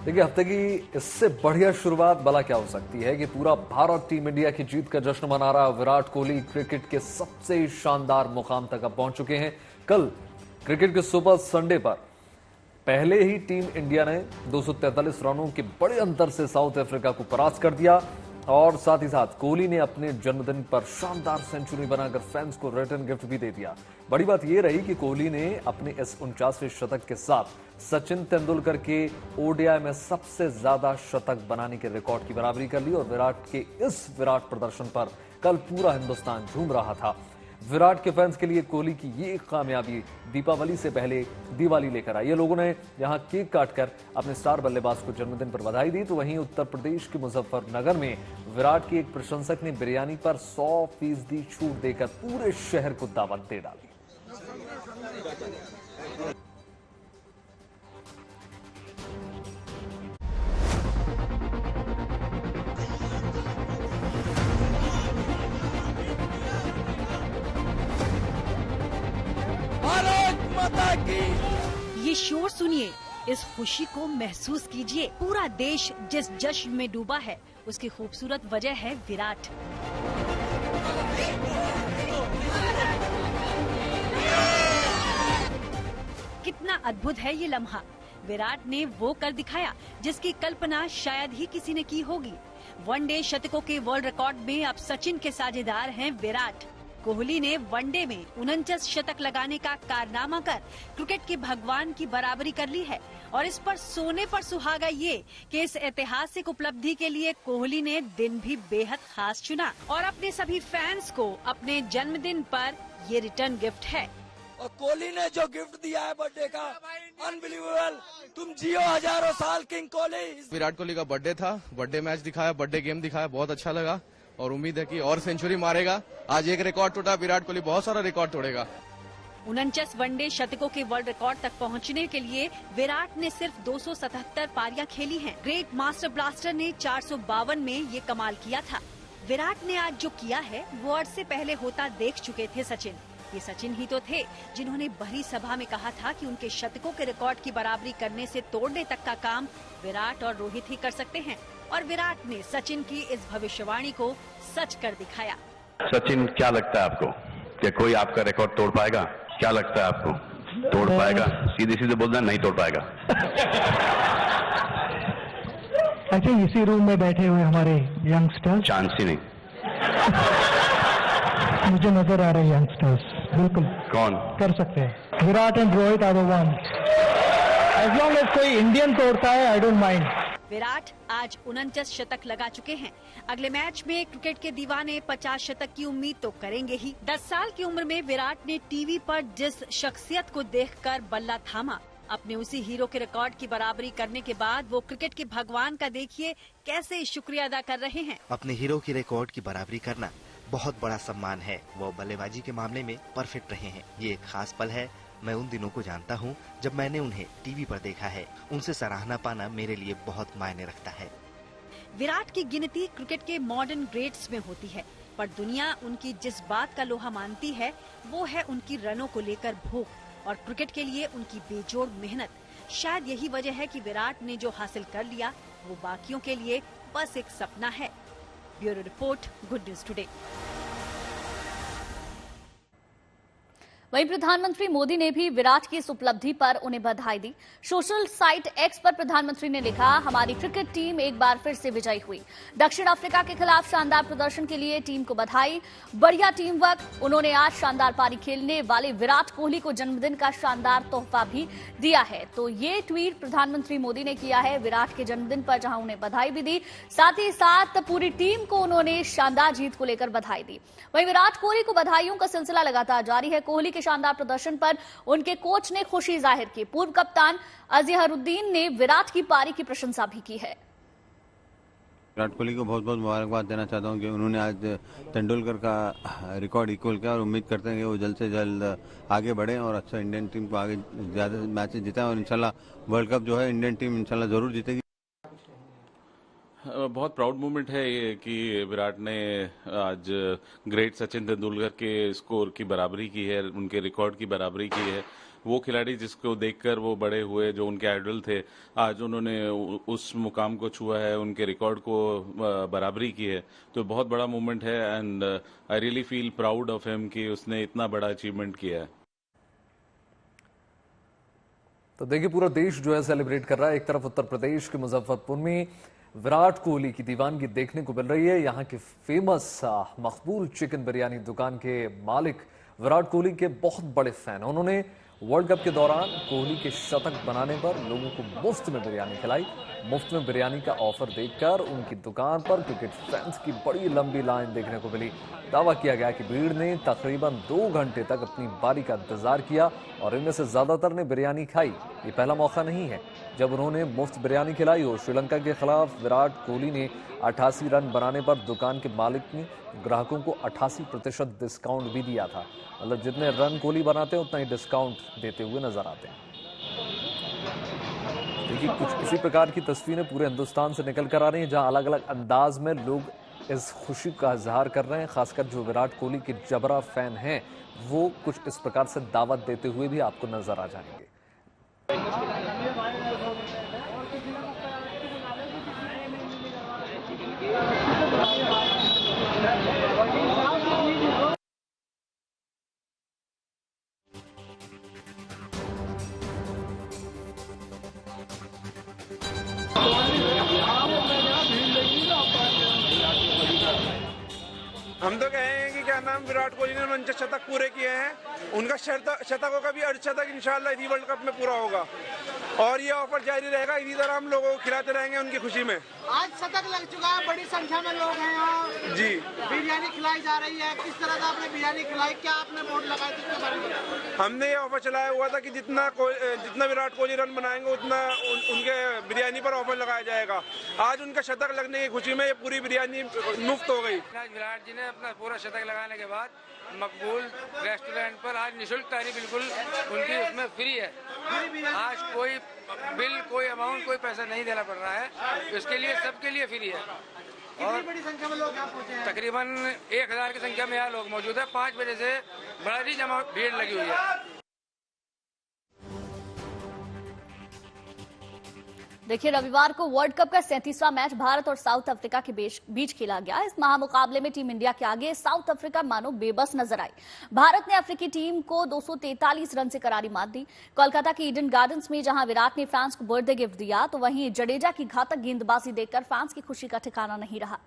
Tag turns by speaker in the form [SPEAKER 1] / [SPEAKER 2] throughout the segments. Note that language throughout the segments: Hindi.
[SPEAKER 1] देखिए, हफ्ते की इससे बढ़िया शुरुआत भला क्या हो सकती है कि पूरा भारत टीम इंडिया की जीत का जश्न मना रहा। विराट कोहली क्रिकेट के सबसे शानदार मुकाम तक अब पहुंच चुके हैं। कल क्रिकेट के सुपर संडे पर पहले ही टीम इंडिया ने 243 रनों के बड़े अंतर से साउथ अफ्रीका को परास्त कर दिया और साथ ही साथ कोहली ने अपने जन्मदिन पर शानदार सेंचुरी बनाकर फैंस को रिटर्न गिफ्ट भी दे दिया। बड़ी बात यह रही कि कोहली ने अपने इस 49वें शतक के साथ सचिन तेंदुलकर के ओडीआई में सबसे ज्यादा शतक बनाने के रिकॉर्ड की बराबरी कर ली और विराट के इस विराट प्रदर्शन पर कल पूरा हिंदुस्तान झूम रहा था। विराट के फैंस के लिए कोहली की ये कामयाबी दीपावली से पहले दिवाली लेकर आई। ये लोगों ने यहां केक काटकर अपने स्टार बल्लेबाज को जन्मदिन पर बधाई दी। तो वहीं उत्तर प्रदेश के मुजफ्फरनगर में विराट के एक प्रशंसक ने बिरयानी पर 100% छूट देकर पूरे शहर को दावत दे डाली।
[SPEAKER 2] ये शोर सुनिए, इस खुशी को महसूस कीजिए। पूरा देश जिस जश्न में डूबा है उसकी खूबसूरत वजह है विराट। कितना अद्भुत है ये लम्हा। विराट ने वो कर दिखाया जिसकी कल्पना शायद ही किसी ने की होगी। वनडे शतकों के वर्ल्ड रिकॉर्ड में अब सचिन के साझेदार हैं विराट। कोहली ने वनडे में 49 शतक लगाने का कारनामा कर क्रिकेट के भगवान की बराबरी कर ली है और इस पर सोने पर सुहागा ये कि इस ऐतिहासिक उपलब्धि के लिए कोहली ने दिन भी बेहद खास चुना और अपने सभी फैंस को अपने जन्मदिन पर ये रिटर्न गिफ्ट है।
[SPEAKER 3] और कोहली ने जो गिफ्ट दिया है बर्थडे का, अनबिलीवेबल। तुम जियो हजारों साल किंग कोहली।
[SPEAKER 4] विराट कोहली का बर्थडे था, बर्थडे मैच दिखाया, बर्थडे गेम दिखाया, बहुत अच्छा लगा और उम्मीद है कि और सेंचुरी मारेगा। आज एक रिकॉर्ड टूटा, विराट कोहली बहुत सारा रिकॉर्ड तोड़ेगा।
[SPEAKER 2] 49 वनडे शतकों के वर्ल्ड रिकॉर्ड तक पहुंचने के लिए विराट ने सिर्फ 277 पारियां खेली हैं। ग्रेट मास्टर ब्लास्टर ने 452 में ये कमाल किया था। विराट ने आज जो किया है वो अरसे पहले होता देख चुके थे सचिन। ये सचिन ही तो थे जिन्होंने भरी सभा में कहा था कि उनके शतकों के रिकॉर्ड की बराबरी करने से तोड़ने तक का काम विराट और रोहित ही कर सकते हैं और विराट ने सचिन की इस भविष्यवाणी को सच कर दिखाया।
[SPEAKER 5] सचिन, क्या लगता है आपको कि कोई आपका रिकॉर्ड तोड़ पाएगा? क्या लगता है आपको तोड़ पाएगा? सीधे सीधे बोलना, नहीं तोड़ पाएगा।
[SPEAKER 6] अच्छा, इसी रूम में बैठे हुए हमारे यंगस्टर्स,
[SPEAKER 5] चांस ही नहीं।
[SPEAKER 6] मुझे नजर आ रहे यंगस्टर्स बिल्कुल
[SPEAKER 5] कौन
[SPEAKER 6] कर सकते हैं। Virat and Rohit are the one. As long as कोई इंडियन तोड़ता है, आई डोंट माइंड।
[SPEAKER 2] विराट आज 49 शतक लगा चुके हैं। अगले मैच में क्रिकेट के दीवाने 50 शतक की उम्मीद तो करेंगे ही। 10 साल की उम्र में विराट ने टीवी पर जिस शख्सियत को देखकर बल्ला थामा, अपने उसी हीरो के रिकॉर्ड की बराबरी करने के बाद वो क्रिकेट के भगवान का देखिए कैसे शुक्रिया अदा कर रहे हैं।
[SPEAKER 7] अपने हीरो की रिकॉर्ड की बराबरी करना बहुत बड़ा सम्मान है। वो बल्लेबाजी के मामले में परफेक्ट रहे हैं। ये एक खास पल है। मैं उन दिनों को जानता हूँ जब मैंने उन्हें टीवी पर देखा है। उनसे सराहना पाना मेरे लिए बहुत मायने रखता है।
[SPEAKER 2] विराट की गिनती क्रिकेट के मॉडर्न ग्रेट्स में होती है, पर दुनिया उनकी जिस बात का लोहा मानती है वो है उनकी रनों को लेकर भूख और क्रिकेट के लिए उनकी बेजोड़ मेहनत। शायद यही वजह है कि विराट ने जो हासिल कर लिया वो बाकियों के लिए बस एक सपना है। Bureau report, good news today.
[SPEAKER 8] वहीं प्रधानमंत्री मोदी ने भी विराट की इस उपलब्धि पर उन्हें बधाई दी। सोशल साइट एक्स पर प्रधानमंत्री ने लिखा, हमारी क्रिकेट टीम एक बार फिर से विजयी हुई। दक्षिण अफ्रीका के खिलाफ शानदार प्रदर्शन के लिए टीम को बधाई। बढ़िया टीम वर्क। उन्होंने आज शानदार पारी खेलने वाले विराट कोहली को जन्मदिन का शानदार तोहफा भी दिया है। तो ये ट्वीट प्रधानमंत्री मोदी ने किया है विराट के जन्मदिन पर, जहां उन्हें बधाई भी दी। साथ ही साथ पूरी टीम को उन्होंने शानदार जीत को लेकर बधाई दी। वहीं विराट कोहली को बधाइयों का सिलसिला लगातार जारी है। कोहली के शानदार प्रदर्शन पर उनके कोच ने खुशी जाहिर की। पूर्व कप्तान अजहरुद्दीन ने विराट की पारी की प्रशंसा भी की है।
[SPEAKER 9] विराट कोहली को बहुत बहुत मुबारकबाद देना चाहता हूं कि उन्होंने आज तेंदुलकर का रिकॉर्ड इक्वल किया और उम्मीद करते हैं कि वो जल्द से जल्द आगे बढ़े और अच्छा इंडियन टीम को आगे ज्यादा मैचेस जिताएं और इंशाल्लाह वर्ल्ड कप जो है इंडियन टीम इंशाल्लाह जरूर जीतेगी।
[SPEAKER 10] बहुत प्राउड मोमेंट है ये कि विराट ने आज ग्रेट सचिन तेंदुलकर के स्कोर की बराबरी की है, उनके रिकॉर्ड की बराबरी की है। वो खिलाड़ी जिसको देखकर वो बड़े हुए, जो उनके आइडल थे, आज उन्होंने उस मुकाम को छुआ है, उनके रिकॉर्ड को बराबरी की है, तो बहुत बड़ा मूवमेंट है। And I really feel proud of him कि उसने इतना बड़ा अचीवमेंट किया है।
[SPEAKER 1] तो देखिए, पूरा देश जो है सेलिब्रेट कर रहा है। एक तरफ उत्तर प्रदेश के मुजफ्फरपुर में विराट कोहली की दीवानगी देखने को मिल रही है। यहाँ के फेमस मकबूल चिकन बिरयानी दुकान के मालिक विराट कोहली के बहुत बड़े फैन हैं। उन्होंने वर्ल्ड कप के दौरान कोहली के शतक बनाने पर लोगों को मुफ्त में बिरयानी खिलाई। मुफ्त में बिरयानी का ऑफर देखकर उनकी दुकान पर क्रिकेट फैंस की बड़ी लंबी लाइन देखने को मिली। दावा किया गया कि भीड़ ने तकरीबन 2 घंटे तक अपनी बारी का इंतजार किया और इनमें से ज्यादातर ने बिरयानी खाई। ये पहला मौका नहीं है जब उन्होंने मुफ्त बिरयानी खिलाई हो। श्रीलंका के खिलाफ विराट कोहली ने 88 रन बनाने पर दुकान के मालिक ने ग्राहकों को 88% डिस्काउंट भी दिया था। मतलब जितने रन कोहली बनाते हैं उतना ही डिस्काउंट देते हुए नजर आते हैं। देखिए, कुछ इसी प्रकार की तस्वीरें पूरे हिंदुस्तान से निकल कर आ रही हैं, जहां अलग अलग अंदाज में लोग इस खुशी का इजहार कर रहे हैं। खासकर जो विराट कोहली के जबरा फैन हैं, वो कुछ इस प्रकार से दावत देते हुए भी आपको नजर आ जाएंगे।
[SPEAKER 11] हम तो कहेंगे कि क्या नाम, विराट कोहली ने 49 शतक पूरे किए हैं। उनका शतकों का भी अर्धशतक इंशाल्लाह इसी वर्ल्ड कप में पूरा होगा और ये ऑफर जारी रहेगा। इसी तरह हम लोगों को खिलाते रहेंगे उनकी खुशी में।
[SPEAKER 12] आज शतक लग चुका है, बड़ी संख्या में लोग हैं यहाँ
[SPEAKER 11] जी।
[SPEAKER 12] बिरयानी खिलाई जा रही है, किस तरह से आपने बिरयानी खिलाई, क्या आपने बोर्ड लगाए थे इसके बारे में?
[SPEAKER 11] हमने ये ऑफर चलाया हुआ था कि जितना विराट कोहली रन बनाएंगे उतना उनके बिरयानी पर ऑफर लगाया जाएगा। आज उनका शतक लगने की खुशी में ये पूरी बिरयानी मुफ्त हो गई।
[SPEAKER 13] विराट जी ने अपना पूरा शतक लगाने के बाद मकबूल रेस्टोरेंट पर आज निःशुल्क तारी बिल्कुल उनकी उसमें फ्री है। आज कोई बिल, कोई अमाउंट, कोई पैसा नहीं देना पड़ रहा है, इसके लिए सबके लिए फ्री है। और
[SPEAKER 12] बड़ी संख्या में लोग यहाँ पहुँचे हैं,
[SPEAKER 13] तकरीबन 1000 की संख्या में यहाँ लोग मौजूद है। 5 बजे से बड़ी जमा भीड़ लगी हुई है।
[SPEAKER 8] देखिए, रविवार को वर्ल्ड कप का 37वां मैच भारत और साउथ अफ्रीका के बीच खेला गया। इस महामुकाबले में टीम इंडिया के आगे साउथ अफ्रीका मानो बेबस नजर आई। भारत ने अफ्रीकी टीम को 243 रन से करारी मात दी। कोलकाता के ईडन गार्डन्स में जहां विराट ने फैंस को बर्थडे गिफ्ट दिया, तो वहीं जडेजा की घातक गेंदबाजी देखकर फैंस की खुशी का ठिकाना नहीं रहा।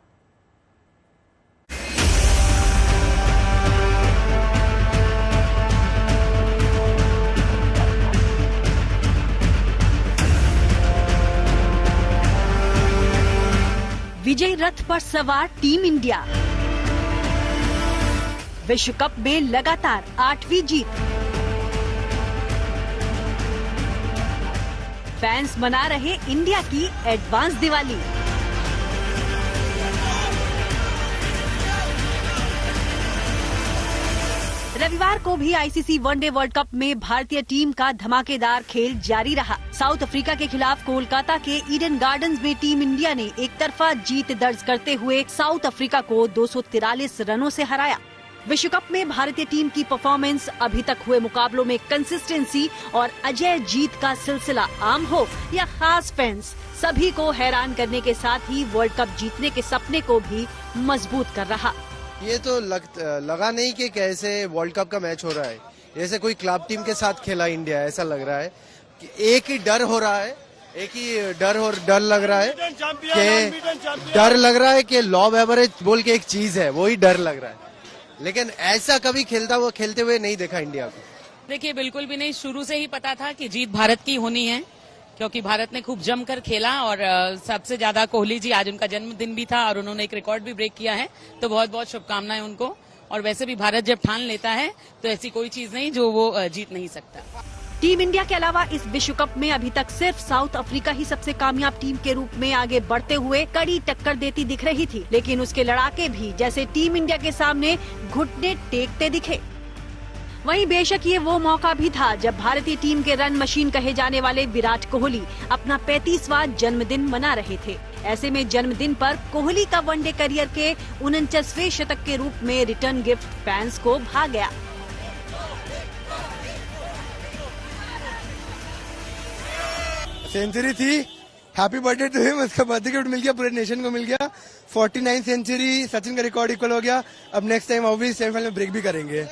[SPEAKER 2] विजय रथ पर सवार टीम इंडिया, विश्व कप में लगातार 8वीं जीत। फैंस मना रहे इंडिया की एडवांस दिवाली। रविवार को भी आईसीसी वनडे वर्ल्ड कप में भारतीय टीम का धमाकेदार खेल जारी रहा। साउथ अफ्रीका के खिलाफ कोलकाता के ईडन गार्डन्स में टीम इंडिया ने एक तरफा जीत दर्ज करते हुए साउथ अफ्रीका को 243 रनों से हराया। विश्व कप में भारतीय टीम की परफॉर्मेंस, अभी तक हुए मुकाबलों में कंसिस्टेंसी और अजय जीत का सिलसिला आम हो या खास फैंस, सभी को हैरान करने के साथ ही वर्ल्ड कप जीतने के सपने को भी मजबूत कर रहा।
[SPEAKER 14] ये तो लगा नहीं कि कैसे वर्ल्ड कप का मैच हो रहा है, जैसे कोई क्लब टीम के साथ खेला इंडिया, ऐसा लग रहा है कि एक ही डर हो रहा है, एक ही डर लग रहा है कि लॉब एवरेज बोल के एक चीज है, वो ही डर लग रहा है। लेकिन ऐसा कभी खेलते हुए नहीं देखा इंडिया को।
[SPEAKER 15] देखिए, बिल्कुल भी नहीं, शुरू से ही पता था कि जीत भारत की होनी है, क्योंकि भारत ने खूब जमकर खेला और सबसे ज्यादा कोहली जी, आज उनका जन्मदिन भी था और उन्होंने एक रिकॉर्ड भी ब्रेक किया है, तो बहुत बहुत शुभकामनाएं उनको। और वैसे भी भारत जब ठान लेता है तो ऐसी कोई चीज नहीं जो वो जीत नहीं सकता।
[SPEAKER 2] टीम इंडिया के अलावा इस विश्व कप में अभी तक सिर्फ साउथ अफ्रीका ही सबसे कामयाब टीम के रूप में आगे बढ़ते हुए कड़ी टक्कर देती दिख रही थी, लेकिन उसके लड़ाके भी जैसे टीम इंडिया के सामने घुटने टेकते दिखे। वहीं बेशक ये वो मौका भी था जब भारतीय टीम के रन मशीन कहे जाने वाले विराट कोहली अपना 35वां जन्मदिन मना रहे थे। ऐसे में जन्मदिन पर कोहली का वनडे करियर के 49वें शतक के रूप में रिटर्न गिफ्ट फैंस को भा गया।
[SPEAKER 16] सेंचुरी थी, हैप्पी बर्थडे टू हिम। उसका बर्थडे गिफ्ट मिल गया, पूरे नेशन को मिल गया। 49 सेंचुरी, सचिन का रिकॉर्ड इक्वल हो गया। अब नेक्स्ट टाइम ऑब्वियसली सेमीफाइनल में ब्रेक भी करेंगे।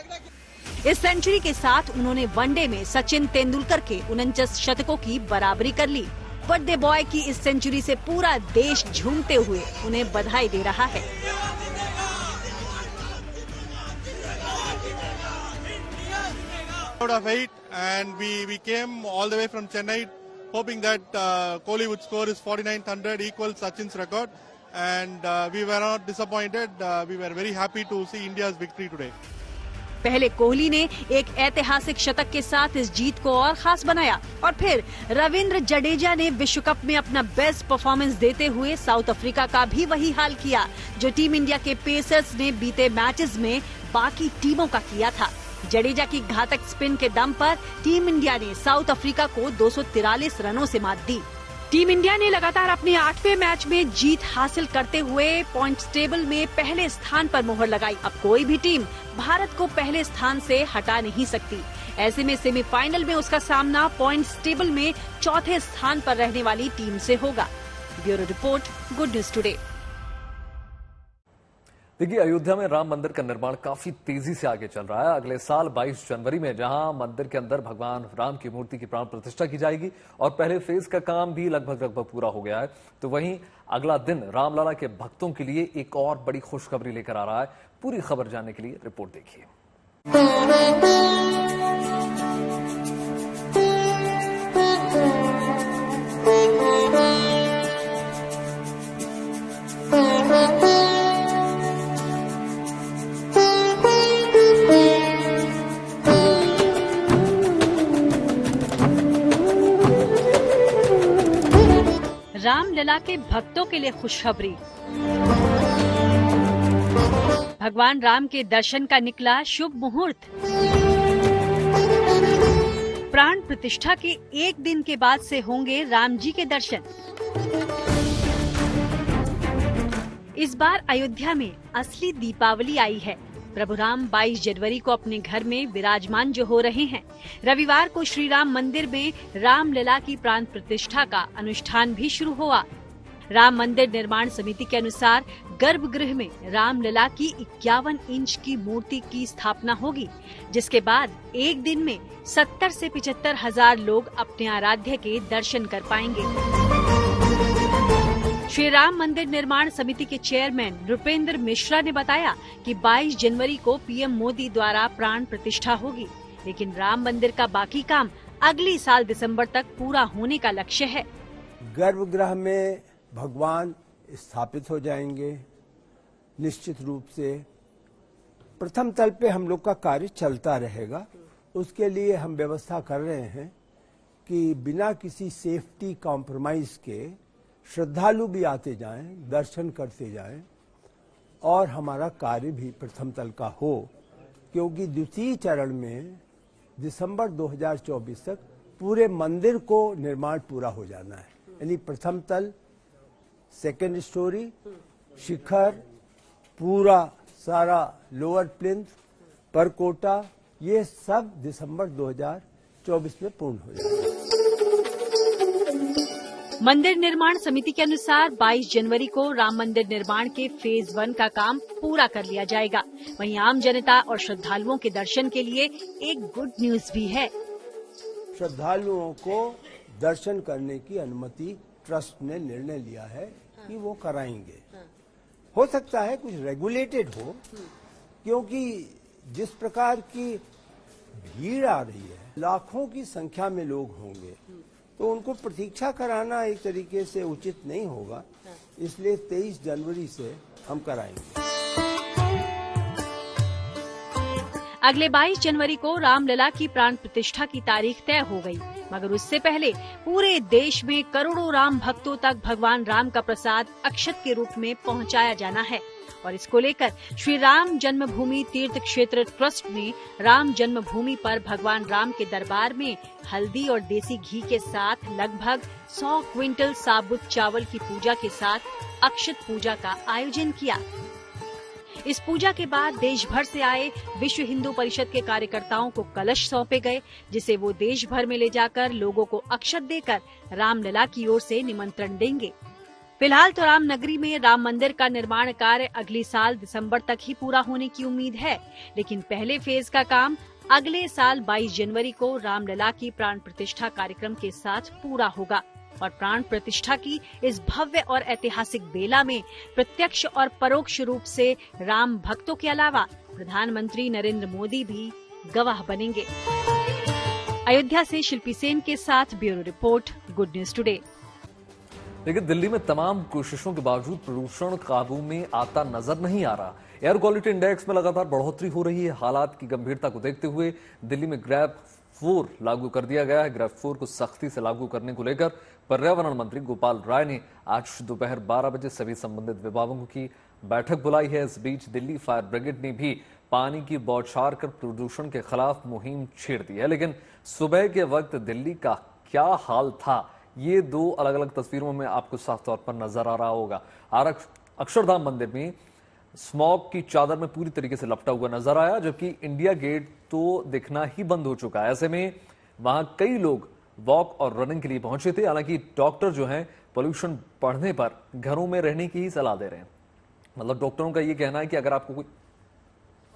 [SPEAKER 2] इस सेंचुरी के साथ उन्होंने वनडे में सचिन तेंदुलकर के 49 शतकों की बराबरी कर ली। बर्थडे बॉय की इस सेंचुरी से पूरा देश झूमते हुए उन्हें बधाई दे रहा है।
[SPEAKER 17] Out of 8 and we came all the way from Chennai hoping that Kohli would score his 49th equal Sachin's record and we were not disappointed. We were very happy to see India's victory today.
[SPEAKER 2] पहले कोहली ने एक ऐतिहासिक शतक के साथ इस जीत को और खास बनाया और फिर रविंद्र जडेजा ने विश्व कप में अपना बेस्ट परफॉर्मेंस देते हुए साउथ अफ्रीका का भी वही हाल किया जो टीम इंडिया के पेसर्स ने बीते मैचेस में बाकी टीमों का किया था। जडेजा की घातक स्पिन के दम पर टीम इंडिया ने साउथ अफ्रीका को 243 रनों से मात दी। टीम इंडिया ने लगातार अपने 8वें मैच में जीत हासिल करते हुए पॉइंट्स टेबल में पहले स्थान पर मोहर लगाई। अब कोई भी टीम भारत को पहले स्थान से हटा नहीं सकती। ऐसे में सेमीफाइनल में उसका सामना पॉइंट्स टेबल में चौथे स्थान पर रहने वाली टीम से होगा। Bureau report, good news today.
[SPEAKER 1] देखिए, अयोध्या में राम मंदिर का निर्माण काफी तेजी से आगे चल रहा है। अगले साल 22 जनवरी में जहां मंदिर के अंदर भगवान राम की मूर्ति की प्राण प्रतिष्ठा की जाएगी और पहले फेज का काम भी लगभग पूरा हो गया है, तो वहीं अगला दिन रामलला के भक्तों के लिए एक और बड़ी खुशखबरी लेकर आ रहा है। पूरी खबर जानने के लिए रिपोर्ट देखिए।
[SPEAKER 2] रामलला के भक्तों के लिए खुशखबरी। भगवान राम के दर्शन का निकला शुभ मुहूर्त। प्राण प्रतिष्ठा के एक दिन के बाद से होंगे राम जी के दर्शन। इस बार अयोध्या में असली दीपावली आई है। प्रभु राम 22 जनवरी को अपने घर में विराजमान जो हो रहे हैं। रविवार को श्री राम मंदिर में रामलला की प्राण प्रतिष्ठा का अनुष्ठान भी शुरू हुआ। राम मंदिर निर्माण समिति के अनुसार गर्भगृह में रामलला की 51 इंच की मूर्ति की स्थापना होगी, जिसके बाद एक दिन में 70 से 75 हजार लोग अपने आराध्य के दर्शन कर पाएंगे। श्री राम मंदिर निर्माण समिति के चेयरमैन नृपेंद्र मिश्रा ने बताया कि 22 जनवरी को पीएम मोदी द्वारा प्राण प्रतिष्ठा होगी, लेकिन राम मंदिर का बाकी काम अगली साल दिसंबर तक पूरा होने का लक्ष्य है।
[SPEAKER 18] गर्भगृह में भगवान स्थापित हो जाएंगे। निश्चित रूप से प्रथम तल पे हम लोग का कार्य चलता रहेगा। उसके लिए हम व्यवस्था कर रहे हैं कि बिना किसी सेफ्टी कॉम्प्रोमाइज के श्रद्धालु भी आते जाएं, दर्शन करते जाएं और हमारा कार्य भी प्रथम तल का हो, क्योंकि द्वितीय चरण में दिसंबर 2024 तक पूरे मंदिर को निर्माण पूरा हो जाना है। यानी प्रथम तल, सेकेंड स्टोरी, शिखर, पूरा सारा लोअर प्लिंथ, परकोटा, ये सब दिसंबर 2024 में पूर्ण हो जाएगा।
[SPEAKER 2] मंदिर निर्माण समिति के अनुसार 22 जनवरी को राम मंदिर निर्माण के फेज 1 का काम पूरा कर लिया जाएगा। वहीं आम जनता और श्रद्धालुओं के दर्शन के लिए एक गुड न्यूज भी है।
[SPEAKER 18] श्रद्धालुओं को दर्शन करने की अनुमति ट्रस्ट ने निर्णय लिया है कि वो कराएंगे। हो सकता है कुछ रेगुलेटेड हो, क्योंकि जिस प्रकार की भीड़ आ रही है, लाखों की संख्या में लोग होंगे, तो उनको प्रतीक्षा कराना एक तरीके से उचित नहीं होगा। इसलिए 23 जनवरी से हम कराएंगे।
[SPEAKER 2] अगले 22 जनवरी को रामलला की प्राण प्रतिष्ठा की तारीख तय हो गई, मगर उससे पहले पूरे देश में करोड़ों राम भक्तों तक भगवान राम का प्रसाद अक्षत के रूप में पहुंचाया जाना है। और इसको लेकर श्री राम जन्मभूमि तीर्थ क्षेत्र ट्रस्ट ने राम जन्मभूमि पर भगवान राम के दरबार में हल्दी और देसी घी के साथ लगभग 100 क्विंटल साबुत चावल की पूजा के साथ अक्षत पूजा का आयोजन किया। इस पूजा के बाद देश भर से आए विश्व हिंदू परिषद के कार्यकर्ताओं को कलश सौंपे गए, जिसे वो देश भर में ले जाकर लोगों को अक्षत देकर रामलला की ओर से निमंत्रण देंगे। फिलहाल तो राम नगरी में राम मंदिर का निर्माण कार्य अगले साल दिसंबर तक ही पूरा होने की उम्मीद है, लेकिन पहले फेज का काम अगले साल 22 जनवरी को रामलला की प्राण प्रतिष्ठा कार्यक्रम के साथ पूरा होगा और प्राण प्रतिष्ठा की इस भव्य और ऐतिहासिक बेला में प्रत्यक्ष और परोक्ष रूप से राम भक्तों के अलावा प्रधानमंत्री नरेंद्र मोदी भी गवाह बनेंगे। अयोध्या से शिल्पी सेन के साथ bureau report, good news today.
[SPEAKER 1] लेकिन दिल्ली में तमाम कोशिशों के बावजूद प्रदूषण काबू में आता नजर नहीं आ रहा। एयर क्वालिटी इंडेक्स में लगातार बढ़ोतरी हो रही है। हालात की गंभीरता को देखते हुए दिल्ली में ग्रैप 4 लागू कर दिया गया है। ग्रैप 4 को सख्ती से लागू करने को लेकर पर्यावरण मंत्री गोपाल राय ने आज दोपहर 12 बजे सभी संबंधित विभागों की बैठक बुलाई है। इस बीच दिल्ली फायर ब्रिगेड ने भी पानी की बौछार कर प्रदूषण के खिलाफ मुहिम छेड़ दी है। लेकिन सुबह के वक्त दिल्ली का क्या हाल था, ये 2 अलग अलग तस्वीरों में आपको साफ तौर पर नजर आ रहा होगा। अक्षरधाम मंदिर में स्मॉग की चादर में पूरी तरीके से लपटा हुआ नजर आया, जबकि इंडिया गेट तो दिखना ही बंद हो चुका है। ऐसे में वहां कई लोग वॉक और रनिंग के लिए पहुंचे थे। हालांकि डॉक्टर जो हैं पोल्यूशन बढ़ने पर घरों में रहने की ही सलाह दे रहे हैं। मतलब डॉक्टरों का ये कहना है कि अगर आपको कोई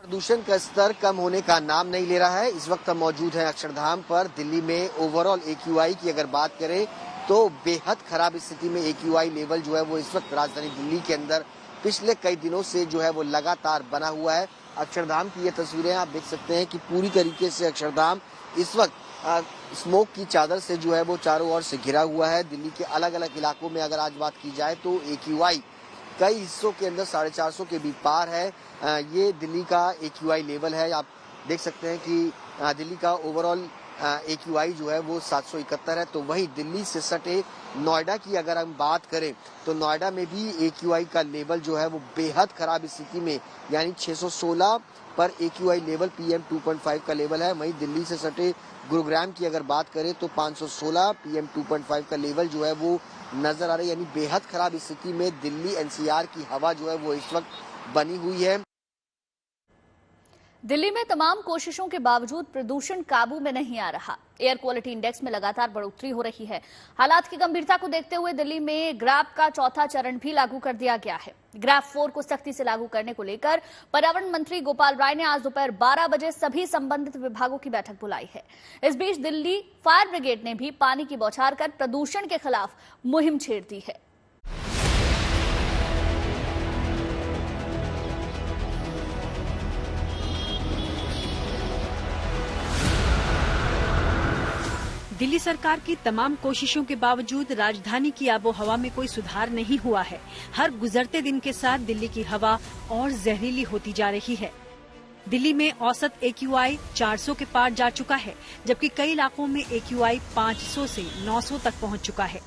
[SPEAKER 19] प्रदूषण का स्तर कम होने का नाम नहीं ले रहा है। इस वक्त हम मौजूद हैं अक्षरधाम पर। दिल्ली में ओवरऑल AQI की अगर बात करें तो बेहद खराब स्थिति में AQI लेवल जो है वो इस वक्त राजधानी दिल्ली के अंदर पिछले कई दिनों से जो है वो लगातार बना हुआ है। अक्षरधाम की ये तस्वीरें आप देख सकते हैं कि पूरी तरीके से अक्षरधाम इस वक्त स्मोक की चादर से जो है वो चारों ओर से घिरा हुआ है। दिल्ली के अलग अलग इलाकों में अगर आज बात की जाए तो AQI कई हिस्सों के अंदर 450 के भी पार है। ये दिल्ली का AQI लेवल है। आप देख सकते हैं कि दिल्ली का ओवरऑल AQI जो है वो 771 है। तो वहीं दिल्ली से सटे नोएडा की अगर हम बात करें तो नोएडा में भी AQI का लेवल जो है वो बेहद खराब स्थिति में, यानी 616 पर AQI लेवल PM 2.5 का लेवल है। वहीं दिल्ली से सटे गुरुग्राम की अगर बात करें तो 516 PM 2.5 का लेवल जो है वो नजर आ रहा है। यानी बेहद खराब स्थिति में दिल्ली NCR की हवा जो है वो इस वक्त बनी हुई है।
[SPEAKER 8] दिल्ली में तमाम कोशिशों के बावजूद प्रदूषण काबू में नहीं आ रहा। एयर क्वालिटी इंडेक्स में लगातार बढ़ोतरी हो रही है। हालात की गंभीरता को देखते हुए दिल्ली में ग्रैप का चौथा चरण भी लागू कर दिया गया है। ग्रैप 4 को सख्ती से लागू करने को लेकर पर्यावरण मंत्री गोपाल राय ने आज दोपहर 12 बजे सभी संबंधित विभागों की बैठक बुलाई है। इस बीच दिल्ली फायर ब्रिगेड ने भी पानी की बौछार कर प्रदूषण के खिलाफ मुहिम छेड़ दी है।
[SPEAKER 2] दिल्ली सरकार की तमाम कोशिशों के बावजूद राजधानी की आबोहवा में कोई सुधार नहीं हुआ है। हर गुजरते दिन के साथ दिल्ली की हवा और जहरीली होती जा रही है। दिल्ली में औसत AQI 400 के पार जा चुका है, जबकि कई इलाकों में AQI 500 से 900 तक पहुंच चुका है।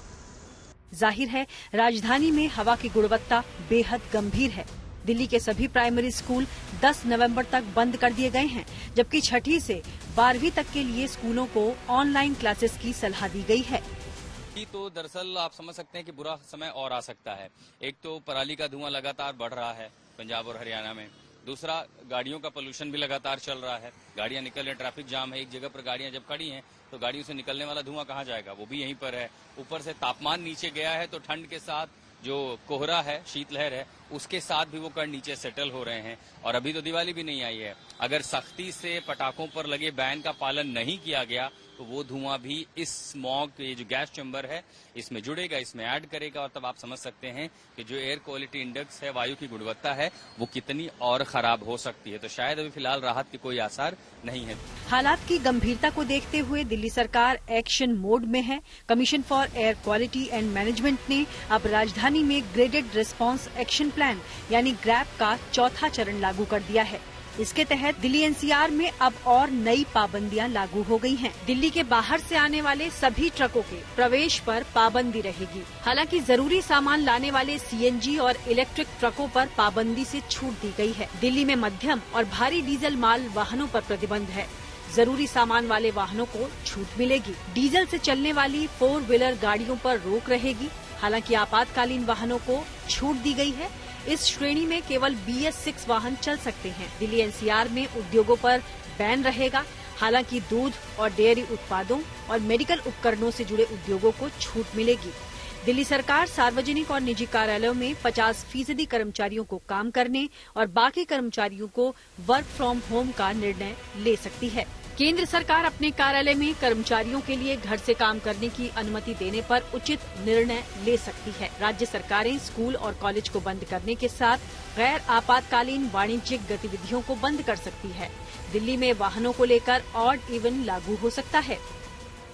[SPEAKER 2] जाहिर है राजधानी में हवा की गुणवत्ता बेहद गंभीर है। दिल्ली के सभी प्राइमरी स्कूल 10 नवंबर तक बंद कर दिए गए हैं, जबकि छठी से 12वीं तक के लिए स्कूलों को ऑनलाइन क्लासेस की सलाह दी गई है।
[SPEAKER 20] तो दरअसल आप समझ सकते हैं कि बुरा समय और आ सकता है। एक तो पराली का धुआं लगातार बढ़ रहा है पंजाब और हरियाणा में, दूसरा गाड़ियों का पोल्यूशन भी लगातार चल रहा है। गाड़ियां निकल रही, ट्रैफिक जाम है। एक जगह पर गाड़ियां जब खड़ी हैं तो गाड़ियों से निकलने वाला धुआं कहाँ जाएगा, वो भी यहीं पर है। ऊपर से तापमान नीचे गया है तो ठंड के साथ जो कोहरा है, शीतलहर है, उसके साथ भी वो कण नीचे सेटल हो रहे हैं। और अभी तो दिवाली भी नहीं आई है। अगर सख्ती से पटाखों पर लगे बैन का पालन नहीं किया गया तो वो धुआं भी इस स्मॉग, ये जो गैस चैम्बर है, इसमें जुड़ेगा, इसमें ऐड करेगा। और तब आप समझ सकते हैं कि जो एयर क्वालिटी इंडेक्स है, वायु की गुणवत्ता है, वो कितनी और खराब हो सकती है। तो शायद अभी फिलहाल राहत के कोई आसार नहीं है।
[SPEAKER 2] हालात की गंभीरता को देखते हुए दिल्ली सरकार एक्शन मोड में है। Commission for air quality and management ने अब राजधानी में ग्रेडेड रिस्पांस एक्शन प्लान यानी ग्रैप का चौथा चरण लागू कर दिया है। इसके तहत दिल्ली NCR में अब और नई पाबंदियां लागू हो गई हैं। दिल्ली के बाहर से आने वाले सभी ट्रकों के प्रवेश पर पाबंदी रहेगी। हालांकि जरूरी सामान लाने वाले CNG और इलेक्ट्रिक ट्रकों पर पाबंदी से छूट दी गई है। दिल्ली में मध्यम और भारी डीजल माल वाहनों पर प्रतिबंध है। जरूरी सामान वाले वाहनों को छूट मिलेगी। डीजल से चलने वाली 4 व्हीलर गाड़ियों पर रोक रहेगी। हालांकि आपातकालीन वाहनों को छूट दी गई है। इस श्रेणी में केवल BS6 वाहन चल सकते हैं। दिल्ली NCR में उद्योगों पर बैन रहेगा। हालांकि दूध और डेयरी उत्पादों और मेडिकल उपकरणों से जुड़े उद्योगों को छूट मिलेगी। दिल्ली सरकार सार्वजनिक और निजी कार्यालयों में 50% कर्मचारियों को काम करने और बाकी कर्मचारियों को वर्क फ्रॉम होम का निर्णय ले सकती है। केंद्र सरकार अपने कार्यालय में कर्मचारियों के लिए घर से काम करने की अनुमति देने पर उचित निर्णय ले सकती है। राज्य सरकारें स्कूल और कॉलेज को बंद करने के साथ गैर आपातकालीन वाणिज्यिक गतिविधियों को बंद कर सकती है। दिल्ली में वाहनों को लेकर ऑड इवन लागू हो सकता है।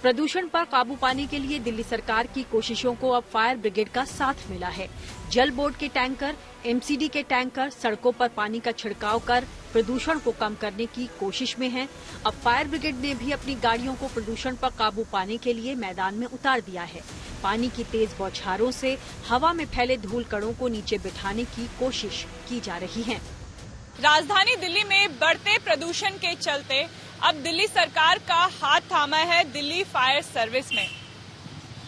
[SPEAKER 2] प्रदूषण पर काबू पाने के लिए दिल्ली सरकार की कोशिशों को अब फायर ब्रिगेड का साथ मिला है। जल बोर्ड के टैंकर, MCD के टैंकर सड़कों पर पानी का छिड़काव कर प्रदूषण को कम करने की कोशिश में हैं। अब फायर ब्रिगेड ने भी अपनी गाड़ियों को प्रदूषण पर काबू पाने के लिए मैदान में उतार दिया है। पानी की तेज बौछारों से हवा में फैले धूल कणों को नीचे बिठाने की कोशिश की जा रही है।
[SPEAKER 21] राजधानी दिल्ली में बढ़ते प्रदूषण के चलते अब दिल्ली सरकार का हाथ थामा है दिल्ली फायर सर्विस ने।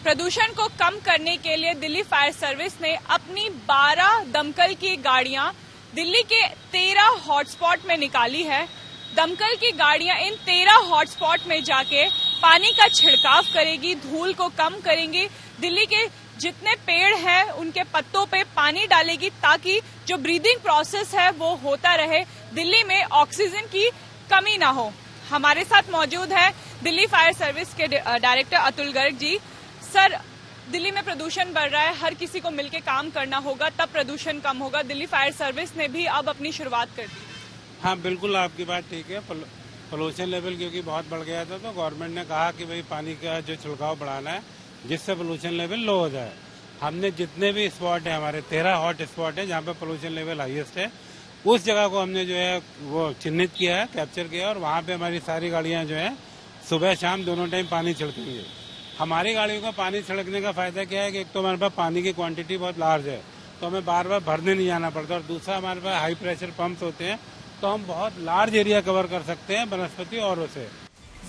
[SPEAKER 21] प्रदूषण को कम करने के लिए दिल्ली फायर सर्विस ने अपनी 12 दमकल की गाड़ियां दिल्ली के 13 हॉटस्पॉट में निकाली है। दमकल की गाड़ियां इन 13 हॉटस्पॉट में जाके पानी का छिड़काव करेगी, धूल को कम करेंगी, दिल्ली के जितने पेड़ हैं उनके पत्तों पे पानी डालेगी ताकि जो ब्रीदिंग प्रोसेस है वो होता रहे, दिल्ली में ऑक्सीजन की कमी ना हो। हमारे साथ मौजूद है दिल्ली फायर सर्विस के डायरेक्टर अतुल गर्ग जी। सर, दिल्ली में प्रदूषण बढ़ रहा है, हर किसी को मिलकर काम करना होगा तब प्रदूषण कम होगा। दिल्ली फायर सर्विस ने भी अब अपनी शुरुआत कर दी।
[SPEAKER 22] हाँ, बिल्कुल आपकी बात ठीक है। पोल्यूशन लेवल क्योंकि बहुत बढ़ गया था तो गवर्नमेंट ने कहा कि भाई पानी का जो छिड़काव बढ़ाना है जिससे पोल्यूशन लेवल लो हो जाए। हमने जितने भी स्पॉट है, हमारे 13 हॉट स्पॉट है जहाँ पे पोल्यूशन लेवल हाईएस्ट है, उस जगह को हमने जो है वो चिन्हित किया है, कैप्चर किया है और वहाँ पे हमारी सारी गाड़ियाँ जो है सुबह शाम दोनों टाइम पानी छिड़केंगे। हमारी गाड़ियों का पानी छिड़कने का फायदा क्या है कि एक तो हमारे पास पानी की क्वांटिटी बहुत लार्ज है तो हमें बार बार भरने नहीं जाना पड़ता, और दूसरा हमारे पास हाई प्रेशर पंप्स होते हैं तो हम बहुत लार्ज एरिया कवर कर सकते हैं बनस्पति और से।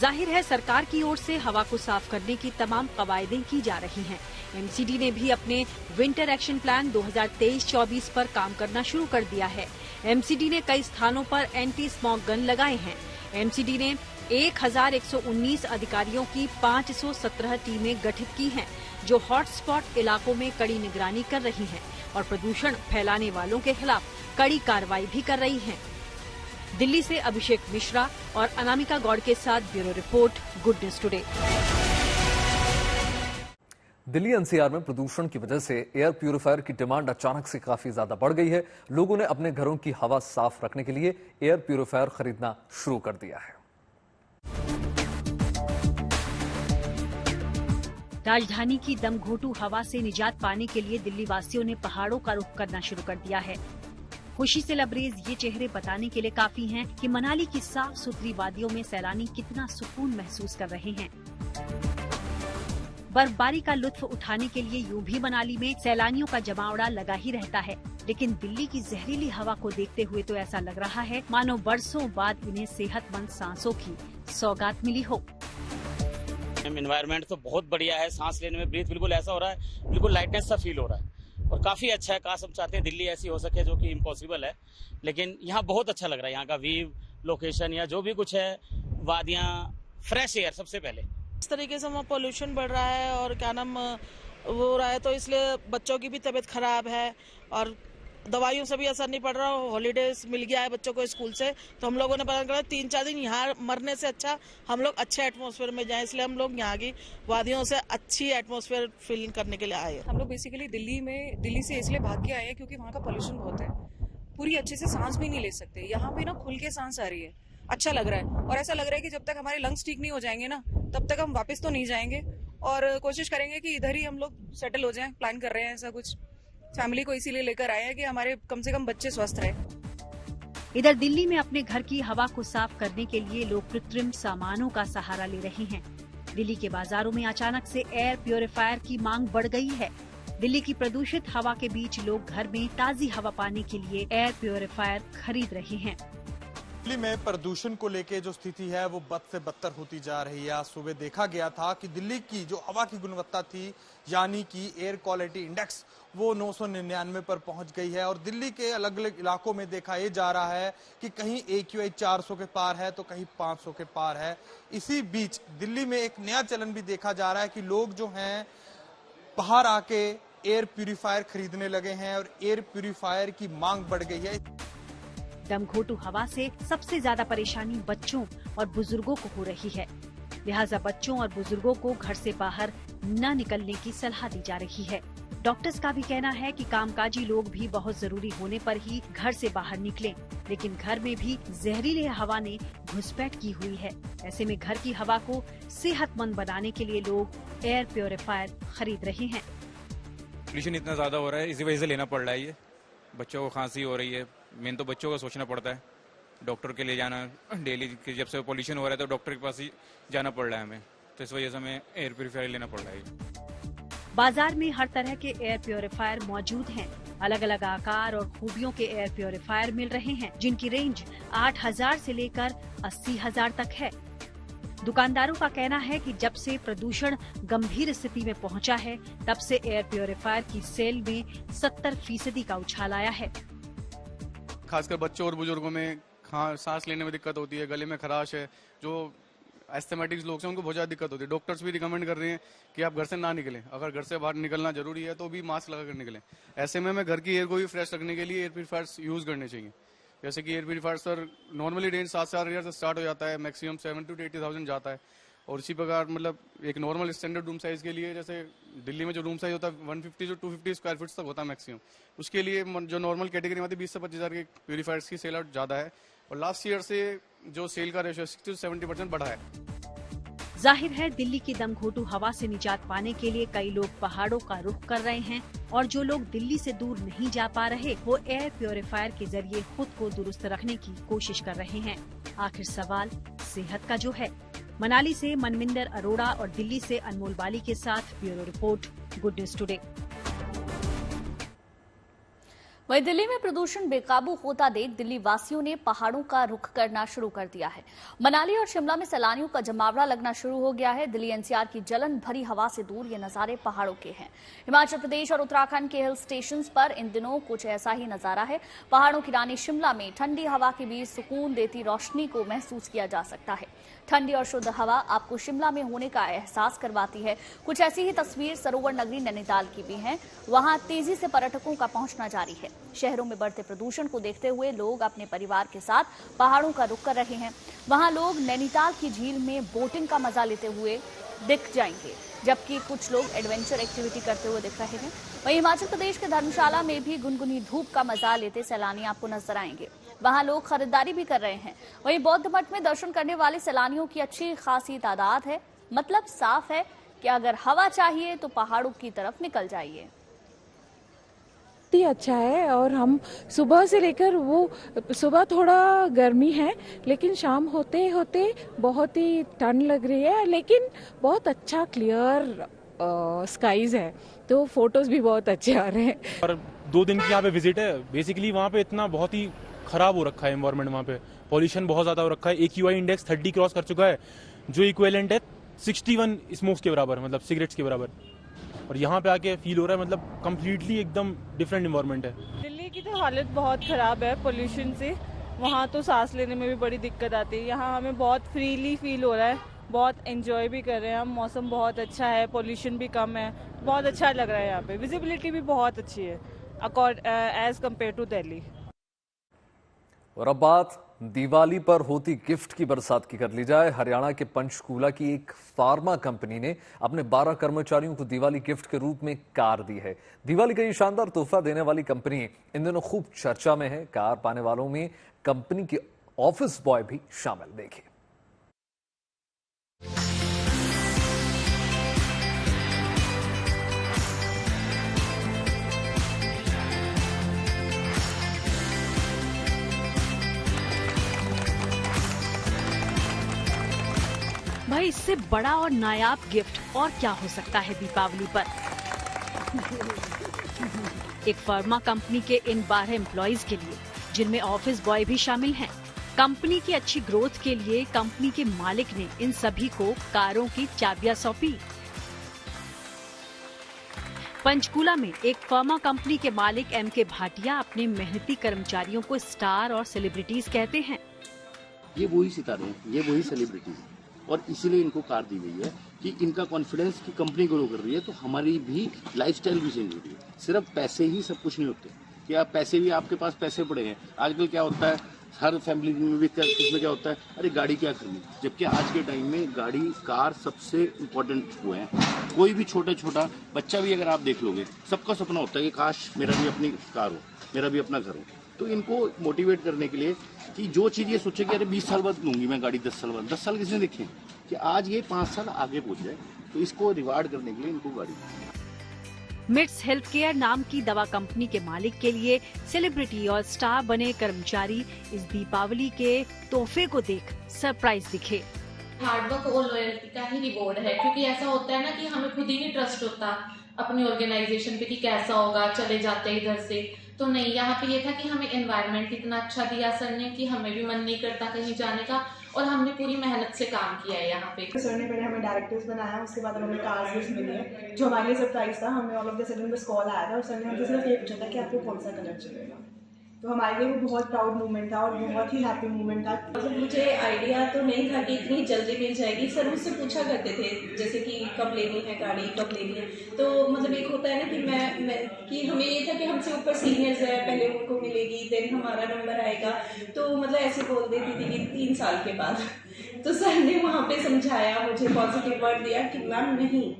[SPEAKER 2] जाहिर है सरकार की ओर से हवा को साफ करने की तमाम कवायदें की जा रही हैं। MCD ने भी अपने विंटर एक्शन प्लान 2023-24 पर काम करना शुरू कर दिया है। MCD ने कई स्थानों पर एंटी स्मॉग गन लगाए हैं। MCD ने 1119 अधिकारियों की 517 टीमें गठित की हैं, जो हॉटस्पॉट इलाकों में कड़ी निगरानी कर रही हैं और प्रदूषण फैलाने वालों के खिलाफ कड़ी कार्रवाई भी कर रही हैं। दिल्ली से अभिषेक मिश्रा और अनामिका गौड़ के साथ bureau report, good news today.
[SPEAKER 1] Delhi NCR में प्रदूषण की वजह से एयर प्यूरिफायर की डिमांड अचानक से काफी ज्यादा बढ़ गई है। लोगों ने अपने घरों की हवा साफ रखने के लिए एयर प्यूरिफायर खरीदना शुरू कर दिया है।
[SPEAKER 2] राजधानी की दमघोटू हवा से निजात पाने के लिए दिल्ली वासियों ने पहाड़ों का रुख करना शुरू कर दिया है। खुशी से लबरेज ये चेहरे बताने के लिए काफी हैं कि मनाली की साफ सुथरी वादियों में सैलानी कितना सुकून महसूस कर रहे हैं। बर्फबारी का लुत्फ उठाने के लिए यूं भी मनाली में सैलानियों का जमावड़ा लगा ही रहता है, लेकिन दिल्ली की जहरीली हवा को देखते हुए तो ऐसा लग रहा है मानो बरसों बाद इन्हें सेहतमंद सांसों की सौगात मिली हो।
[SPEAKER 23] एनवायरनमेंट तो बहुत बढ़िया है, सांस लेने में ब्रीथ बिल्कुल ऐसा हो रहा है, बिल्कुल लाइटनेस सा फील हो रहा है और काफी अच्छा है। काश हम चाहते हैं दिल्ली ऐसी हो सके, जो कि इम्पॉसिबल है, लेकिन यहाँ बहुत अच्छा लग रहा है। यहाँ का व्यू, लोकेशन या जो भी कुछ है, वादियाँ, फ्रेश एयर सबसे पहले।
[SPEAKER 24] इस तरीके से वहाँ पोल्यूशन बढ़ रहा है और क्या नाम वो हो रहा है, तो इसलिए बच्चों की भी तबीयत खराब है और दवाइयों से भी असर नहीं पड़ रहा। हॉलीडेज मिल गया है बच्चों को स्कूल से, तो हम लोगों ने पता करा 3-4 दिन यहाँ मरने से अच्छा हम लोग अच्छे एटमॉस्फेयर में जाएं, इसलिए हम लोग यहाँ की वादियों से अच्छी एटमॉस्फेयर फील करने के लिए आए।
[SPEAKER 25] हम लोग बेसिकली दिल्ली से इसलिए भाग के आए हैं क्योंकि वहाँ का पोल्यूशन बहुत है, पूरी अच्छे से सांस भी नहीं ले सकते। यहाँ पे ना खुल के सांस आ रही है, अच्छा लग रहा है और ऐसा लग रहा है कि जब तक हमारे लंग्स ठीक नहीं हो जाएंगे ना तब तक हम वापस तो नहीं जाएंगे और कोशिश करेंगे कि इधर ही हम लोग सेटल हो जाएं। प्लान कर रहे हैं ऐसा कुछ, फैमिली को इसीलिए लेकर आए हैं कि हमारे कम से कम बच्चे स्वस्थ रहे।
[SPEAKER 2] इधर दिल्ली में अपने घर की हवा को साफ करने के लिए लोग कृत्रिम सामानों का सहारा ले रहे हैं। दिल्ली के बाजारों में अचानक से एयर प्यूरिफायर की मांग बढ़ गई है। दिल्ली की प्रदूषित हवा के बीच लोग घर में ताजी हवा पाने के लिए एयर प्यूरिफायर खरीद रहे हैं।
[SPEAKER 3] दिल्ली में प्रदूषण को लेके जो स्थिति है वो बद से बदतर होती जा रही है। आज सुबह देखा गया था कि दिल्ली की जो हवा की गुणवत्ता थी यानी कि एयर क्वालिटी इंडेक्स वो 999 पर पहुंच गई है और दिल्ली के अलग अलग इलाकों में देखा ये जा रहा है कि कहीं AQI 400 के पार है तो कहीं 500 के पार है। इसी बीच दिल्ली में एक नया चलन भी देखा जा रहा है कि लोग जो हैं बाहर आके एयर प्यूरिफायर खरीदने लगे हैं और एयर प्यूरिफायर की मांग बढ़ गई है।
[SPEAKER 2] दमघोटू हवा से सबसे ज्यादा परेशानी बच्चों और बुजुर्गों को हो रही है, लिहाजा बच्चों और बुजुर्गों को घर से बाहर न निकलने की सलाह दी जा रही है। डॉक्टर्स का भी कहना है कि कामकाजी लोग भी बहुत जरूरी होने पर ही घर से बाहर निकलें, लेकिन घर में भी जहरीली हवा ने घुसपैठ की हुई है। ऐसे में घर की हवा को सेहतमंद बनाने के लिए लोग एयर प्योरीफायर खरीद रहे हैं।
[SPEAKER 4] पोल्यूशन इतना ज्यादा हो रहा है, इसी वजह से लेना पड़ रहा है। ये बच्चों को खांसी हो रही है, मेन तो बच्चों का सोचना पड़ता है। डॉक्टर के लिए जाना डेली, जब से पोल्यूशन हो रहा है तो डॉक्टर के पास ही जाना पड़ रहा है हमें, तो इस वजह से हमें एयर प्यूरीफायर लेना पड़ रहा है।
[SPEAKER 2] बाजार में हर तरह के एयर प्योरीफायर मौजूद हैं। अलग अलग आकार और खूबियों के एयर प्योरीफायर मिल रहे हैं, जिनकी रेंज 8,000 से लेकर 80,000 तक है। दुकानदारों का कहना है कि जब से प्रदूषण गंभीर स्थिति में पहुंचा है, तब से एयर प्योरीफायर की सेल में 70% का उछाल आया है।
[SPEAKER 5] खासकर बच्चों और बुजुर्गों में सांस लेने में दिक्कत होती है, गले में खराश है, जो एस्थमेटिक्स लोग हैं उनको बहुत ज्यादा दिक्कत होती है। डॉक्टर्स भी रिकमेंड कर रहे हैं कि आप घर से ना निकलें, अगर घर से बाहर निकलना जरूरी है तो भी मास्क लगा कर निकलें। ऐसे में हमें घर की एयर को भी फ्रेश रखने के लिए एयर प्यूरीफायर्स यूज करने चाहिए। जैसे कि air purifier sir normally range 7,000 से स्टार्ट हो जाता है, मैक्सिमम 70,000 to 80,000 जाता है। और इसी प्रकार मतलब एक नॉर्मल स्टैंडर्ड रूम साइज के लिए, जैसे दिल्ली में जो रूम साइज होता है 150 से 250 स्क्वायर फीट तक होता है मैक्सिमम, उसके लिए जो नॉर्मल कैटेगरी में आती है 20 से 25,000 के प्यूरीफायर्स की सेल आउट ज्यादा है। और लास्ट ईयर से जो सेल का रेशियो 60 से 70% बढ़ा है।
[SPEAKER 2] जाहिर है दिल्ली की दमघोटू हवा से निजात पाने के लिए कई लोग पहाड़ों का रुख कर रहे हैं और जो लोग दिल्ली से दूर नहीं जा पा रहे वो एयर प्योरीफायर के जरिए खुद को दुरुस्त रखने की कोशिश कर रहे हैं। आखिर सवाल सेहत का जो है। मनाली से मनविंदर अरोड़ा और दिल्ली से अनमोल बाली के साथ bureau report, good news today.
[SPEAKER 8] वहीं दिल्ली में प्रदूषण बेकाबू होता देख दिल्ली वासियों ने पहाड़ों का रुख करना शुरू कर दिया है। मनाली और शिमला में सैलानियों का जमावड़ा लगना शुरू हो गया है। दिल्ली एनसीआर की जलन भरी हवा से दूर ये नजारे पहाड़ों के हैं। हिमाचल प्रदेश और उत्तराखंड के हिल स्टेशंस पर इन दिनों कुछ ऐसा ही नजारा है। पहाड़ों की रानी शिमला में ठंडी हवा के बीच सुकून देती रोशनी को महसूस किया जा सकता है। ठंडी और शुद्ध हवा आपको शिमला में होने का एहसास करवाती है। कुछ ऐसी ही तस्वीर सरोवर नगरी नैनीताल की भी है। वहां तेजी से पर्यटकों का पहुंचना जारी है। शहरों में बढ़ते प्रदूषण को देखते हुए लोग अपने परिवार के साथ पहाड़ों का रुख कर रहे हैं। वहां लोग नैनीताल की झील में बोटिंग का मजा लेते हुए दिख जाएंगे, जबकि कुछ लोग एडवेंचर एक्टिविटी करते हुए दिख रहे हैं। वहीं हिमाचल प्रदेश के धर्मशाला में भी गुनगुनी धूप का मजा लेते सैलानी आपको नजर आएंगे। वहां लोग खरीदारी भी कर रहे हैं। वहीं बौद्ध मठ में दर्शन करने वाले सैलानियों की अच्छी खासी तादाद है। मतलब साफ है कि अगर हवा चाहिए तो पहाड़ों की तरफ निकल जाइए।
[SPEAKER 6] अच्छा है और हम सुबह से लेकर वो सुबह थोड़ा गर्मी है, लेकिन शाम होते होते बहुत ही ठंड लग रही है, लेकिन बहुत अच्छा क्लियर स्काईज है, तो फोटोज भी बहुत अच्छे आ रहे हैं।
[SPEAKER 7] और 2 दिन की यहाँ पे विजिट है। बेसिकली वहाँ पे इतना बहुत ही खराब हो रखा है एनवायरनमेंट, वहाँ पे पॉल्यूशन बहुत ज्यादा हो रखा है। AQI इंडेक्स 30 क्रॉस कर चुका है, जो इक्विवेलेंट है 61 स्मोक्स के बराबर, मतलब सिगरेट्स के बराबर। और यहाँ पे आके फील हो रहा है मतलब कम्प्लीटली एकदम डिफरेंट एनवायरनमेंट है।
[SPEAKER 6] दिल्ली की तो हालत बहुत खराब है पोल्यूशन से। वहाँ तो सांस लेने में भी बड़ी दिक्कत आती है। यहाँ हमें बहुत फ्रीली फील हो रहा है, बहुत एंजॉय भी कर रहे हैं हम। मौसम बहुत अच्छा है, पोल्यूशन भी कम है, बहुत अच्छा लग रहा है। यहाँ पे विजिबिलिटी भी बहुत अच्छी है एज कम्पेयर टू दिल्ली।
[SPEAKER 1] और अब बात दिवाली पर होती गिफ्ट की बरसात की कर ली जाए। हरियाणा के पंचकूला की एक फार्मा कंपनी ने अपने 12 कर्मचारियों को दिवाली गिफ्ट के रूप में कार दी है। दिवाली का ये शानदार तोहफा देने वाली कंपनी इन दिनों खूब चर्चा में है। कार पाने वालों में कंपनी के ऑफिस बॉय भी शामिल। देखिए।
[SPEAKER 2] भाई इससे बड़ा और नायाब गिफ्ट और क्या हो सकता है दीपावली पर। एक फार्मा कंपनी के इन 12 एम्प्लॉइज के लिए, जिनमें ऑफिस बॉय भी शामिल हैं, कंपनी की अच्छी ग्रोथ के लिए कंपनी के मालिक ने इन सभी को कारों की चाबियां सौंपी। पंचकूला में एक फार्मा कंपनी के मालिक M.K. भाटिया अपने मेहनती कर्मचारियों को स्टार और सेलिब्रिटीज कहते हैं।
[SPEAKER 9] ये वही सितारे हैं, ये वही सेलिब्रिटीज हैं और इसीलिए इनको कार दी गई है कि इनका कॉन्फिडेंस की कंपनी ग्रो कर रही है तो हमारी भी लाइफस्टाइल भी चेंज हो रही है। सिर्फ पैसे ही सब कुछ नहीं होते कि आप पैसे भी आपके पास पैसे पड़े हैं। आजकल क्या होता है, हर फैमिली में भी किसमें क्या होता है, अरे गाड़ी क्या खरीदनी, जबकि आज के टाइम में गाड़ी कार सबसे इम्पोर्टेंट हुए हैं। कोई भी छोटा बच्चा भी अगर आप देख लोगे, सबका सपना होता है कि काश मेरा भी अपनी कार हो, मेरा भी अपना घर हो। तो इनको मोटिवेट करने के लिए कि जो चीज़ ये सोचे कि अरे 20 साल बाद लूंगी मैं गाड़ी, 10 साल बाद, 10 साल किसने देखे कि आज ये 5 साल आगे पहुंच जाए, तो इसको रिवार्ड करने के लिए इनको गाड़ी।
[SPEAKER 2] मिट्स हेल्थ केयर नाम की दवा कंपनी के मालिक के लिए सेलिब्रिटी और स्टार बने कर्मचारी इस दीपावली के तोहफे को देख सरप्राइज दिखे।
[SPEAKER 10] हार्डवर्क और लॉयल्टी का ही रिवॉर्ड है, क्योंकि ऐसा होता है ना कि हमें खुद ही नहीं ट्रस्ट होता अपनी ऑर्गेनाइजेशन पे कि कैसा होगा, चले जाते हैं इधर से। तो नहीं, यहाँ पे ये था कि हमें एनवायरनमेंट इतना अच्छा दिया सर ने कि हमें भी मन नहीं करता कहीं जाने का, और हमने पूरी मेहनत से काम किया है यहाँ पे।
[SPEAKER 11] सर ने पहले हमें डायरेक्टर्स बनाया, उसके बाद हमें कार्स गिफ्ट मिली है, जो हमारे लिए सरप्राइज था। हमें ऑल ऑफ द सडन बस कॉल आया था और सर ने हमसे सिर्फ ये पूछा था कि आपको कौन सा कलर चलेगा। तो हमारे लिए वो बहुत प्राउड मोमेंट था और बहुत ही हैप्पी मोमेंट था।
[SPEAKER 12] मतलब मुझे आइडिया तो नहीं था कि इतनी जल्दी मिल जाएगी। सर मुझसे पूछा करते थे जैसे कि कब लेनी है गाड़ी, कब लेनी है। तो मतलब एक होता है ना कि मैं कि हमें ये था कि हमसे ऊपर सीनियर्स है, पहले उनको मिलेगी, देन हमारा नंबर आएगा। तो मतलब ऐसे बोल देती थी कि 3 साल के बाद। तो सर ने वहाँ पे समझाया, मुझे पॉजिटिव वर्ड दिया कि मैम नहीं,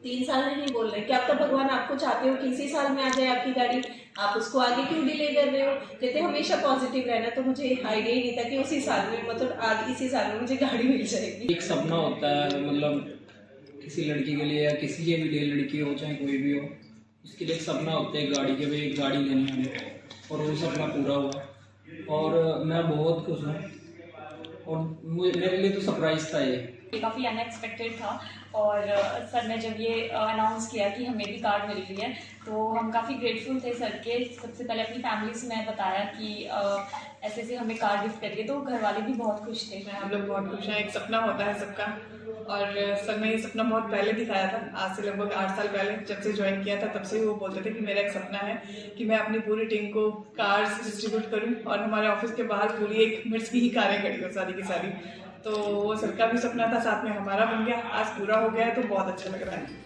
[SPEAKER 12] 3 साल नहीं बोल रहे, क्या तब भगवान आपको चाहते हो कि इसी साल में आ जाए आपकी गाड़ी, आप उसको आगे क्यों डिले कर रहे हो। कहते हमेशा पॉजिटिव रहना। तो मुझे आइडिया ही नहीं था कि उसी साल में, मतलब आज इसी साल में मुझे गाड़ी मिल जाएगी।
[SPEAKER 13] एक सपना होता है, मतलब किसी लड़की के लिए या किसी के भी लिए, लड़की हो चाहे कोई भी हो, उसके लिए एक सपना होता है गाड़ी के, भाई एक गाड़ी लेनी है, और वो सपना पूरा हुआ और मैं बहुत खुश हूँ। और मेरे लिए तो सरप्राइज था ये,
[SPEAKER 26] काफ़ी अनएक्सपेक्टेड था। और सर ने जब ये अनाउंस किया कि हमें भी कार्ड मिल रही है तो हम काफ़ी ग्रेटफुल थे सर के। सबसे पहले अपनी फैमिली से मैं बताया कि ऐसे ऐसे हमें कार्ड गिफ्ट करिए, तो घर वाले भी बहुत खुश थे।
[SPEAKER 11] हम लोग बहुत खुश हैं। एक सपना होता है सबका, और सर ने ये सपना बहुत पहले दिखाया था, आज से लगभग 8 साल पहले जब से ज्वाइन किया था, तब से वो बोलते थे कि मेरा एक सपना है कि मैं अपनी पूरी टीम को कार्स डिस्ट्रीब्यूट करूँ और हमारे ऑफिस के बाहर पूरी एक मिर्च की ही कारें खड़ी हो सारी की सारी। तो वो सर का भी सपना था, साथ में हमारा बन गया, आज पूरा हो गया है, तो बहुत अच्छा लग रहा है।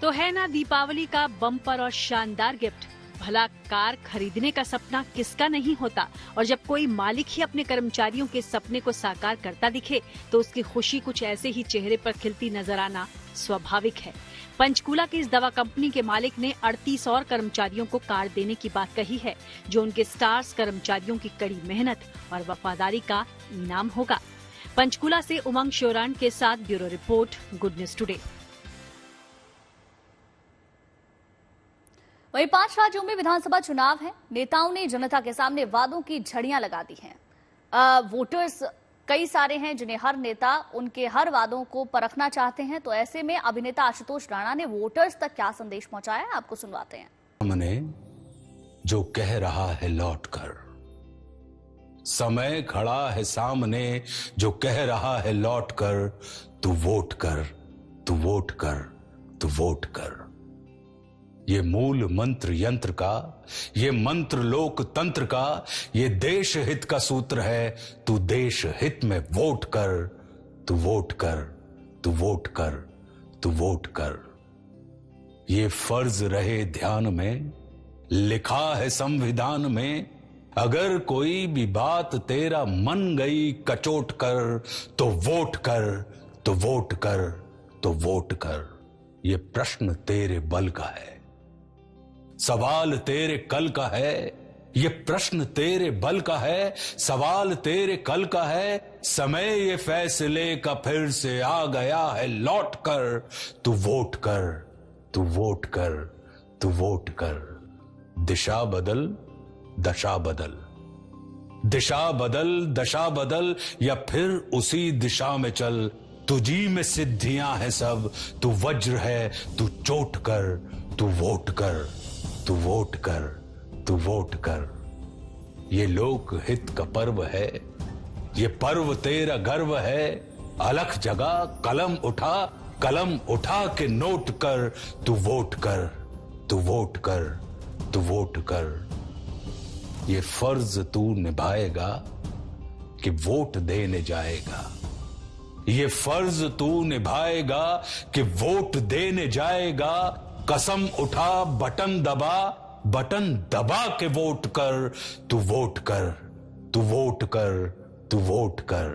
[SPEAKER 2] तो है ना दीपावली का बम्पर और शानदार गिफ्ट। भला कार खरीदने का सपना किसका नहीं होता, और जब कोई मालिक ही अपने कर्मचारियों के सपने को साकार करता दिखे तो उसकी खुशी कुछ ऐसे ही चेहरे पर खिलती नजर आना स्वाभाविक है। पंचकूला की इस दवा कंपनी के मालिक ने 38 और कर्मचारियों को कार देने की बात कही है, जो उनके स्टार्स कर्मचारियों की कड़ी मेहनत और वफादारी का इनाम होगा। पंचकूला से उमंग शोरान के साथ bureau report, good news today.
[SPEAKER 8] वहीं 5 राज्यों में विधानसभा चुनाव है। नेताओं ने जनता के सामने वादों की झड़ियां लगा दी हैं। वोटर्स कई सारे हैं जिन्हें हर नेता उनके हर वादों को परखना चाहते हैं। तो ऐसे में अभिनेता आशुतोष राणा ने वोटर्स तक क्या संदेश पहुंचाया है, आपको सुनवाते हैं।
[SPEAKER 27] सामने जो कह रहा है लौट कर, समय खड़ा है सामने जो कह रहा है लौट कर, तू वोट कर, तू वोट कर, तू वोट कर। ये मूल मंत्र यंत्र का, ये मंत्र लोकतंत्र का, ये देश हित का सूत्र है। तू देश हित में वोट कर, तू वोट कर, तू वोट कर, तू वोट कर। ये फर्ज रहे ध्यान में, लिखा है संविधान में, अगर कोई भी बात तेरा मन गई कचोट कर, तो वोट कर, तो वोट कर, तो वोट कर। ये प्रश्न तेरे बल का है, सवाल तेरे कल का है। ये प्रश्न तेरे बल का है, सवाल तेरे कल का है। समय ये फैसले का फिर से आ गया है लौट कर, तू वोट कर, तू वोट कर, तू वोट कर। दिशा बदल, दशा बदल, दिशा बदल, दशा बदल, या फिर उसी दिशा में चल। तुझी में सिद्धियां हैं सब, तू वज्र है, तू चोट कर, तू वोट कर, तू वोट कर, तू वोट कर। ये लोक हित का पर्व है, ये पर्व तेरा गर्व है। अलख जगा कलम उठा के नोट कर, तू वोट कर, तू वोट कर, तू वोट कर। ये फर्ज तू निभाएगा कि वोट देने जाएगा। ये फर्ज तू निभाएगा कि वोट देने जाएगा। कसम उठा, बटन दबा के वोट कर, तू वोट कर, तू वोट कर, तू वोट कर।